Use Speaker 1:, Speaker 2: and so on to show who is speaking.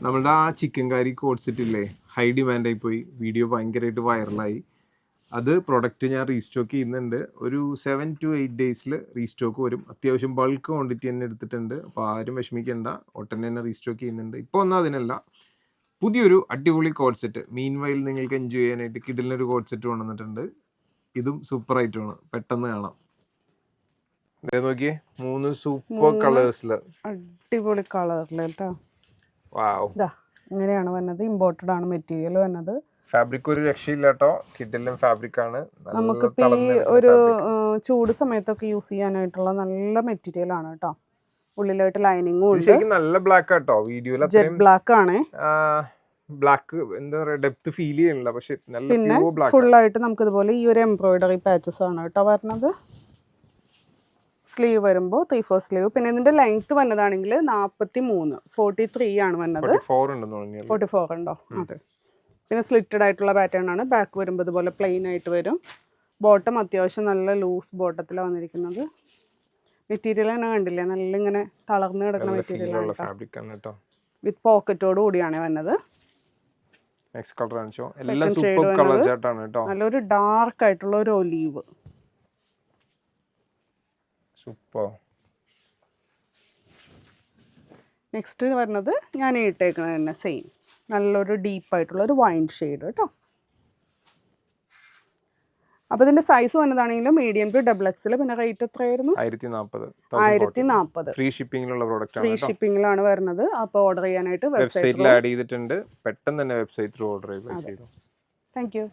Speaker 1: നമ്മളുടെ ആ ചിക്കൻ കറി code set ഇല്ലേ, ഹൈ ഡിമാൻഡായി പോയി, വീഡിയോ ഭയങ്കരമായിട്ട് വൈറലായി. അത് പ്രൊഡക്റ്റ് ഞാൻ റീസ്റ്റോക്ക് ചെയ്യുന്നുണ്ട്. ഒരു 7 to 8 ഡേയ്സിൽ റീസ്റ്റോക്ക് വരും. അത്യാവശ്യം ബൾക്ക് ക്വാണ്ടിറ്റി തന്നെ എടുത്തിട്ടുണ്ട്. അപ്പോൾ ആരും വിഷമിക്കേണ്ട, ഒട്ടൻ തന്നെ റീസ്റ്റോക്ക് ചെയ്യുന്നുണ്ട്. ഇപ്പോൾ ഒന്നും അതിനല്ല, പുതിയൊരു അടിപൊളി കോഡ് സെറ്റ് മീൻ വൈൽ നിങ്ങൾക്ക് എൻജോയ് ചെയ്യാനായിട്ട് കിഡിലിനൊരു കോഡ് സെറ്റ് കൊണ്ടുവന്നിട്ടുണ്ട്. ഇതും സൂപ്പർ ആയിട്ടാണ്, പെട്ടെന്ന് കാണാം. നോക്കിയേ, 3 സൂപ്പർ കളേഴ്സില്,
Speaker 2: അടിപൊളി കളറിൽ കേട്ടോ.
Speaker 1: വാവ്,
Speaker 2: ഇങ്ങനെയാണ് വന്നത്. ഇമ്പോർട്ടഡ് ആണ് മെറ്റീരിയൽ വന്നത്.
Speaker 1: ഫാബ്രിക് ഒരു രക്ഷയില്ല കേട്ടോ, കിഡിലും ഫാബ്രിക് ആണ്.
Speaker 2: നമുക്കിപ്പോ ഈ ഒരു ചൂട് സമയത്തൊക്കെ യൂസ് ചെയ്യാനായിട്ടുള്ള നല്ല മെറ്റീരിയൽ ആണ് കേട്ടോ. ഉള്ളിലായിട്ട് ലൈനിങ്ങും ഉണ്ട്.
Speaker 1: ശരിക്കും നല്ല ബ്ലാക്ക് ആട്ടോ, വീഡിയോയിൽ
Speaker 2: ജെറ്റ് ബ്ലാക്ക് ആണ്.
Speaker 1: ബ്ലാക്ക് എന്താ പറയാ, ഡെപ്ത് ഫീൽ ചെയ്യണില്ല, പക്ഷെ നല്ല
Speaker 2: പിന്നെ ഫുൾ ആയിട്ട് നമുക്ക് ഇതുപോലെ ഈ ഒരു എംബ്രോയിഡറി പാച്ചസ് ആണ് കേട്ടോ വരുന്നത്. സ്ലീവ് വരുമ്പോൾ 3/4 സ്ലീവ്. പിന്നെ ഇതിന്റെ ലെങ്ത് വന്നതാണെങ്കിൽ 43 ആണ് വന്നത്. 44 ഉണ്ടോ? അതെ. പിന്നെ സ്ലിറ്റഡ് ആയിട്ടുള്ള പാറ്റേൺ ആണ്. ബാക്ക് വരുമ്പോൾ ഇതുപോലെ പ്ലെയിൻ ആയിട്ട് വരും. ബോട്ടം അത്യാവശ്യം നല്ല ലൂസ് ബോട്ടത്തിലാണ് വന്നിരിക്കുന്നത്. മെറ്റീരിയൽ തന്നെ കണ്ടില്ലേ, നല്ല ഇങ്ങനെ തളർന്ന് കിടക്കുന്ന മെറ്റീരിയൽ ആണ്. വിത്ത് പോക്കറ്റോട് കൂടിയാണ് വന്നത്. നല്ലൊരു ഡാർക്ക് ആയിട്ടുള്ള ഒരു ഒലീവ്. നെക്സ്റ്റ് വരുന്നത് ഞാൻ ഇട്ടേക്കുന്നത് തന്നെ സെയിം നല്ലൊരു ഡീപ്പായിട്ടുള്ള ഒരു വൈൻ ഷെയ്ഡ് കേട്ടോ. അപ്പോൾ ഇതിന്റെ സൈസ് വന്നതാണെങ്കിലും മീഡിയം ടു XXL. പിന്നെ റേറ്റ് എത്രയായിരുന്നു? 1040.
Speaker 1: ഫ്രീ ഷിപ്പിംഗിലുള്ള പ്രോഡക്റ്റ് ആണ്.
Speaker 2: ഫ്രീ ഷിപ്പിംഗിലാണ് വരുന്നത്. അപ്പോൾ ഓർഡർ ചെയ്യാനായിട്ട്
Speaker 1: വെബ്സൈറ്റിൽ ആഡ് ചെയ്തിട്ടുണ്ട്. പെട്ടെന്ന് തന്നെ വെബ്സൈറ്റിൽ ഓർഡർ ചെയ്തു.
Speaker 2: Thank you.